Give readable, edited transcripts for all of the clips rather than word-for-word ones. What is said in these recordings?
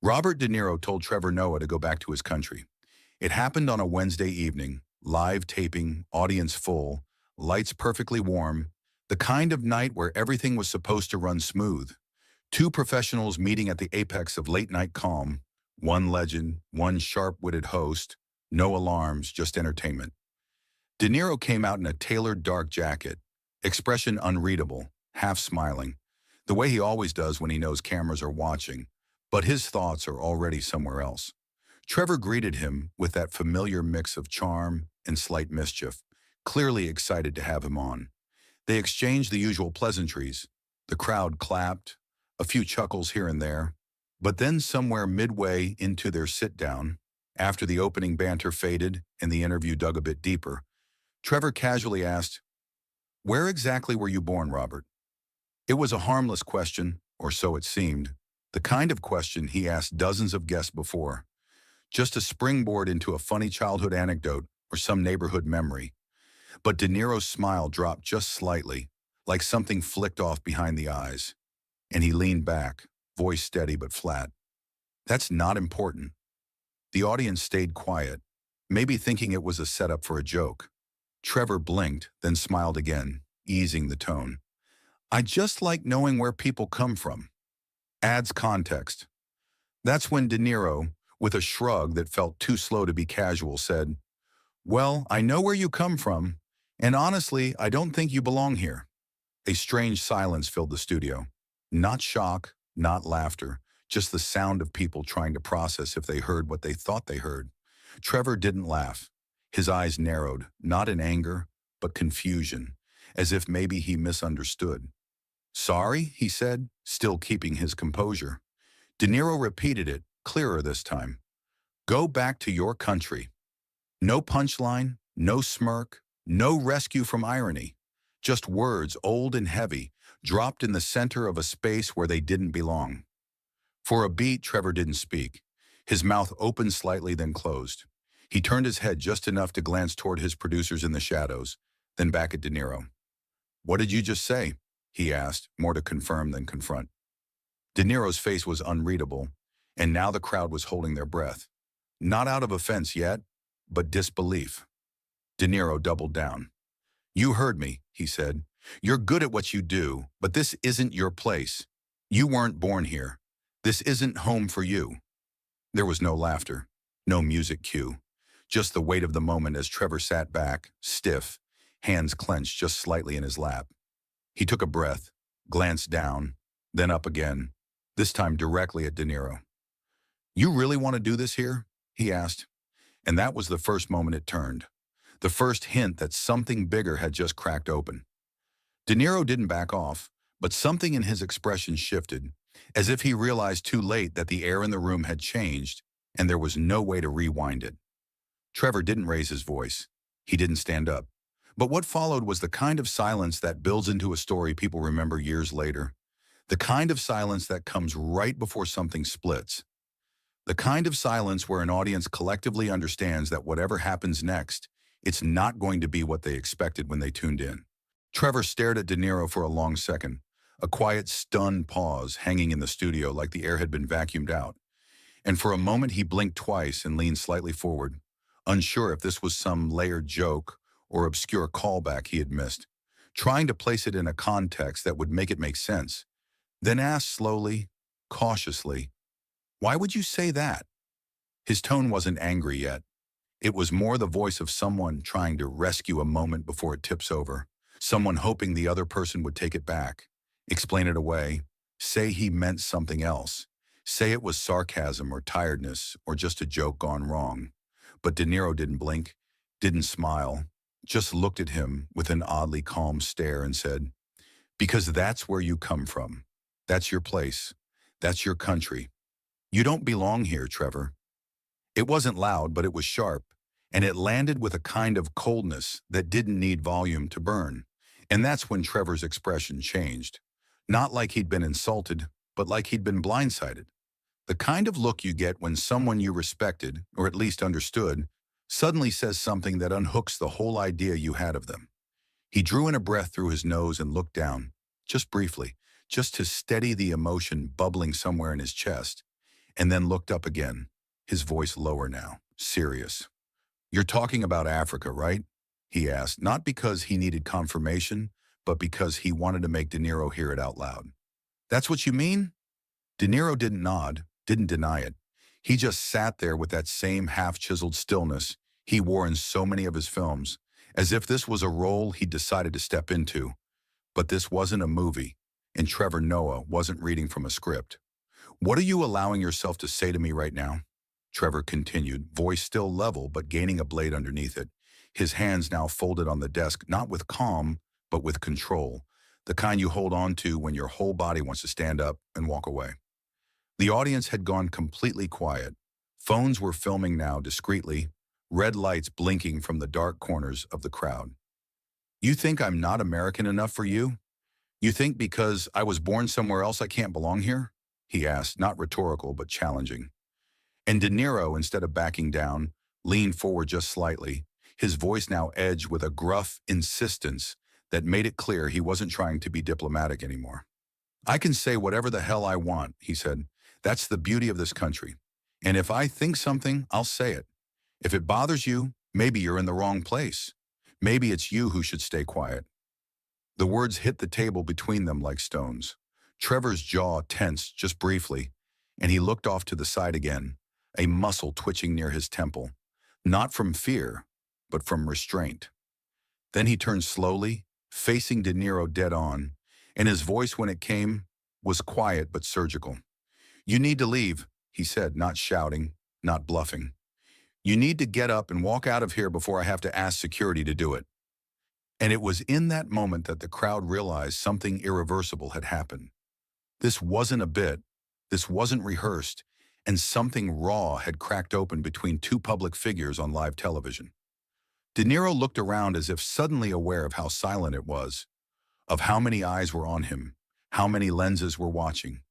Robert De Niro told Trevor Noah to go back to his country. It happened on a Wednesday evening, live taping, audience full, lights perfectly warm, the kind of night where everything was supposed to run smooth. Two professionals meeting at the apex of late-night calm, one legend, one sharp-witted host, no alarms, just entertainment. De Niro came out in a tailored dark jacket, expression unreadable, half smiling, the way he always does when he knows cameras are watching, but his thoughts are already somewhere else. Trevor greeted him with that familiar mix of charm and slight mischief, clearly excited to have him on. They exchanged the usual pleasantries. The crowd clapped, a few chuckles here and there, but then somewhere midway into their sit-down, after the opening banter faded and the interview dug a bit deeper, Trevor casually asked, "Where exactly were you born, Robert?" It was a harmless question, or so it seemed, the kind of question he asked dozens of guests before, just a springboard into a funny childhood anecdote or some neighborhood memory. But De Niro's smile dropped just slightly, like something flicked off behind the eyes, and he leaned back, voice steady but flat. "That's not important." The audience stayed quiet, maybe thinking it was a setup for a joke. Trevor blinked, then smiled again, easing the tone. "I just like knowing where people come from." Adds context. That's when De Niro, with a shrug that felt too slow to be casual, said, "Well, I know where you come from, and honestly, I don't think you belong here." A strange silence filled the studio. Not shock, not laughter, just the sound of people trying to process if they heard what they thought they heard. Trevor didn't laugh. His eyes narrowed, not in anger, but confusion, as if maybe he misunderstood. "Sorry," he said, still keeping his composure. De Niro repeated it, clearer this time. "Go back to your country." No punchline, no smirk, no rescue from irony. Just words, old and heavy, dropped in the center of a space where they didn't belong. For a beat, Trevor didn't speak. His mouth opened slightly, then closed. He turned his head just enough to glance toward his producers in the shadows, then back at De Niro. "What did you just say?" he asked, more to confirm than confront. De Niro's face was unreadable, and now the crowd was holding their breath. Not out of offense yet, but disbelief. De Niro doubled down. "You heard me," he said. "You're good at what you do, but this isn't your place. You weren't born here. This isn't home for you." There was no laughter, no music cue, just the weight of the moment as Trevor sat back, stiff, hands clenched just slightly in his lap. He took a breath, glanced down, then up again, this time directly at De Niro. "You really want to do this here?" he asked. And that was the first moment it turned. The first hint that something bigger had just cracked open. De Niro didn't back off, but something in his expression shifted, as if he realized too late that the air in the room had changed and there was no way to rewind it. Trevor didn't raise his voice. He didn't stand up. But what followed was the kind of silence that builds into a story people remember years later. The kind of silence that comes right before something splits. The kind of silence where an audience collectively understands that whatever happens next, it's not going to be what they expected when they tuned in. Trevor stared at De Niro for a long second, a quiet, stunned pause hanging in the studio like the air had been vacuumed out. And for a moment he blinked twice and leaned slightly forward, unsure if this was some layered joke or obscure callback he had missed, trying to place it in a context that would make it make sense. Then asked slowly, cautiously, "Why would you say that?" His tone wasn't angry yet. It was more the voice of someone trying to rescue a moment before it tips over, someone hoping the other person would take it back, explain it away, say he meant something else, say it was sarcasm or tiredness or just a joke gone wrong. But De Niro didn't blink, didn't smile, just looked at him with an oddly calm stare and said, "Because that's where you come from. That's your place. That's your country. You don't belong here, Trevor." It wasn't loud, but it was sharp, and it landed with a kind of coldness that didn't need volume to burn. And that's when Trevor's expression changed. Not like he'd been insulted, but like he'd been blindsided. The kind of look you get when someone you respected, or at least understood, suddenly says something that unhooks the whole idea you had of them. He drew in a breath through his nose and looked down, just briefly, just to steady the emotion bubbling somewhere in his chest. and then looked up again, his voice lower now, serious. "You're talking about Africa, right?" he asked, not because he needed confirmation, but because he wanted to make De Niro hear it out loud. "That's what you mean?" De Niro didn't nod, didn't deny it. He just sat there with that same half-chiseled stillness he wore in so many of his films, as if this was a role he'd decided to step into. But this wasn't a movie, and Trevor Noah wasn't reading from a script. "What are you allowing yourself to say to me right now?" Trevor continued, voice still level but gaining a blade underneath it, his hands now folded on the desk, not with calm, but with control, the kind you hold on to when your whole body wants to stand up and walk away. The audience had gone completely quiet. Phones were filming now discreetly, red lights blinking from the dark corners of the crowd. "You think I'm not American enough for you? You think because I was born somewhere else I can't belong here?" he asked, not rhetorical but challenging. And De Niro, instead of backing down, leaned forward just slightly, his voice now edged with a gruff insistence that made it clear he wasn't trying to be diplomatic anymore. "I can say whatever the hell I want," he said. "That's the beauty of this country. And if I think something, I'll say it. If it bothers you, maybe you're in the wrong place. Maybe it's you who should stay quiet." The words hit the table between them like stones. Trevor's jaw tensed just briefly, and he looked off to the side again, a muscle twitching near his temple, not from fear, but from restraint. Then he turned slowly, facing De Niro dead on, and his voice when it came was quiet but surgical. "You need to leave," he said, not shouting, not bluffing. "You need to get up and walk out of here before I have to ask security to do it." And it was in that moment that the crowd realized something irreversible had happened. This wasn't a bit, this wasn't rehearsed, and something raw had cracked open between two public figures on live television. De Niro looked around as if suddenly aware of how silent it was, of how many eyes were on him, how many lenses were watching.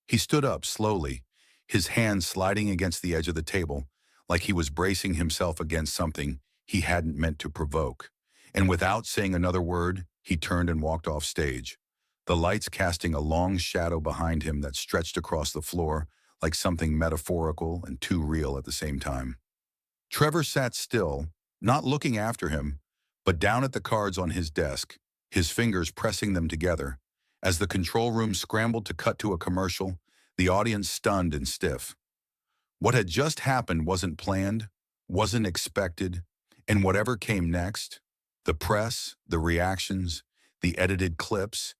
He stood up slowly, his hands sliding against the edge of the table, like he was bracing himself against something he hadn't meant to provoke. And without saying another word, he turned and walked off stage, the lights casting a long shadow behind him that stretched across the floor like something metaphorical and too real at the same time. Trevor sat still, not looking after him, but down at the cards on his desk, his fingers pressing them together. As the control room scrambled to cut to a commercial, the audience stunned and stiff. What had just happened wasn't planned, wasn't expected, and whatever came next, the press, the reactions, the edited clips,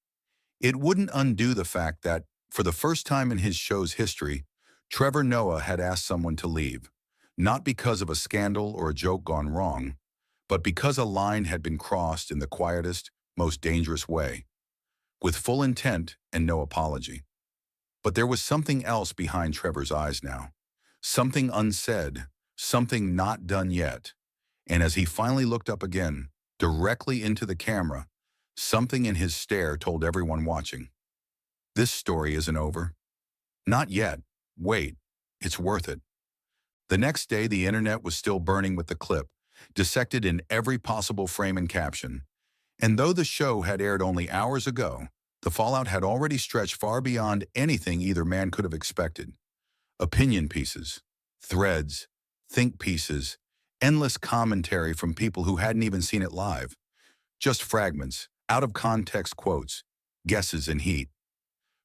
it wouldn't undo the fact that, for the first time in his show's history, Trevor Noah had asked someone to leave, not because of a scandal or a joke gone wrong, but because a line had been crossed in the quietest, most dangerous way, with full intent and no apology. But there was something else behind Trevor's eyes now, something unsaid, something not done yet. And as he finally looked up again, directly into the camera, something in his stare told everyone watching, "This story isn't over. Not yet. Wait, it's worth it." The next day, the internet was still burning with the clip, dissected in every possible frame and caption. And though the show had aired only hours ago, the fallout had already stretched far beyond anything either man could have expected. Opinion pieces, threads, think pieces, endless commentary from people who hadn't even seen it live. Just fragments, out-of-context quotes, guesses and heat.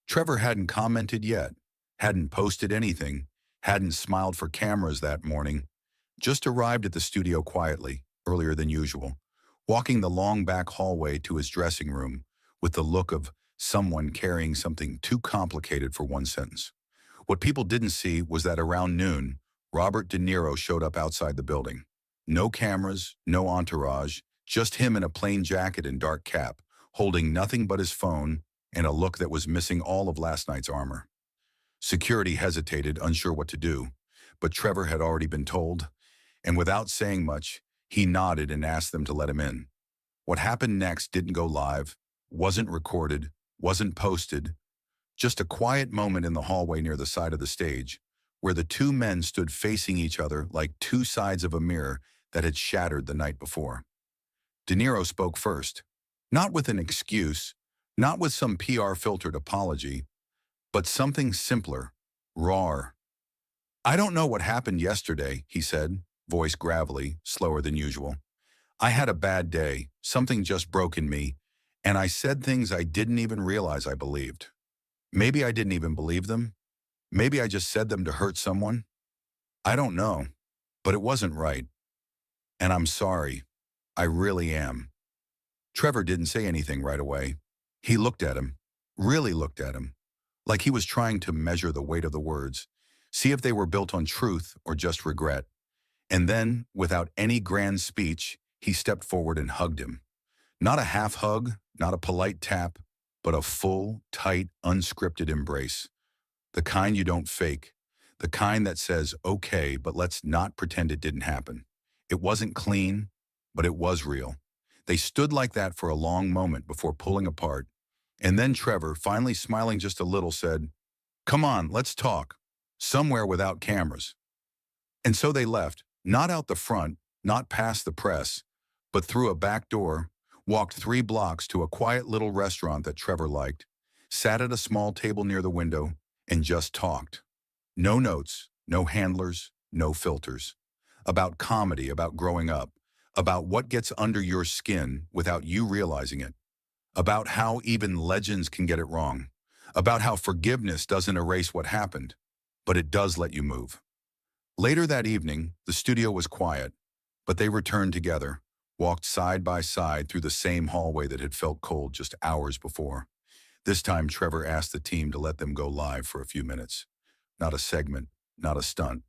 Trevor hadn't commented yet, hadn't posted anything, hadn't smiled for cameras that morning, just arrived at the studio quietly, earlier than usual, walking the long back hallway to his dressing room with the look of someone carrying something too complicated for one sentence. What people didn't see was that around noon, Robert De Niro showed up outside the building. No cameras, no entourage, just him in a plain jacket and dark cap, holding nothing but his phone and a look that was missing all of last night's armor. Security hesitated, unsure what to do, but Trevor had already been told, and without saying much, he nodded and asked them to let him in. What happened next didn't go live, wasn't recorded, wasn't posted, just a quiet moment in the hallway near the side of the stage, where the two men stood facing each other like two sides of a mirror that had shattered the night before. De Niro spoke first, not with an excuse, not with some PR-filtered apology, but something simpler, rawer, I don't know what happened yesterday, he said, voice gravelly, slower than usual. I had a bad day, something just broke in me, and I said things I didn't even realize I believed. Maybe I didn't even believe them. Maybe I just said them to hurt someone. I don't know, but it wasn't right. And I'm sorry. I really am. Trevor didn't say anything right away. He looked at him, really looked at him, like he was trying to measure the weight of the words, see if they were built on truth or just regret. And then, without any grand speech, he stepped forward and hugged him. Not a half hug, not a polite tap, but a full, tight, unscripted embrace. The kind you don't fake. The kind that says, okay, but let's not pretend it didn't happen. It wasn't clean, but it was real. They stood like that for a long moment before pulling apart. And then Trevor, finally smiling just a little, said, come on, let's talk. Somewhere without cameras. And so they left, not out the front, not past the press, but through a back door, walked 3 blocks to a quiet little restaurant that Trevor liked, sat at a small table near the window, and just talked. No notes, no handlers, no filters. About comedy, about growing up, about what gets under your skin without you realizing it, about how even legends can get it wrong, about how forgiveness doesn't erase what happened, but it does let you move. Later that evening, the studio was quiet, but they returned together, walked side by side through the same hallway that had felt cold just hours before. This time, Trevor asked the team to let them go live for a few minutes. Not a segment, not a stunt,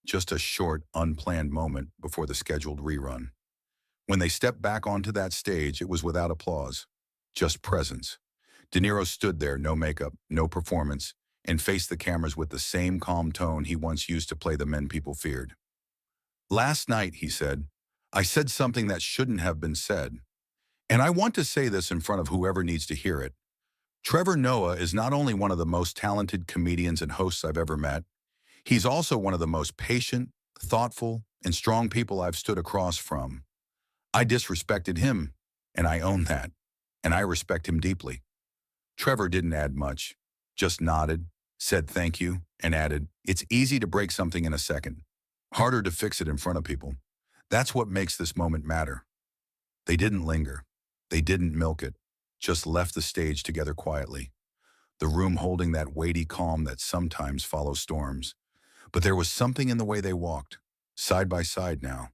just a short, unplanned moment before the scheduled rerun. When they stepped back onto that stage, it was without applause, just presence. De Niro stood there, no makeup, no performance, and faced the cameras with the same calm tone he once used to play the men people feared. Last night, he said, I said something that shouldn't have been said. And I want to say this in front of whoever needs to hear it. Trevor Noah is not only one of the most talented comedians and hosts I've ever met, he's also one of the most patient, thoughtful, and strong people I've stood across from. I disrespected him, and I own that, and I respect him deeply. Trevor didn't add much, just nodded, said thank you, and added, it's easy to break something in a second, harder to fix it in front of people. That's what makes this moment matter. They didn't linger. They didn't milk it, just left the stage together quietly, the room holding that weighty calm that sometimes follows storms. But there was something in the way they walked, side by side now,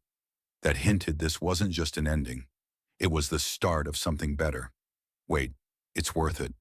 that hinted this wasn't just an ending. It was the start of something better. Wait, it's worth it.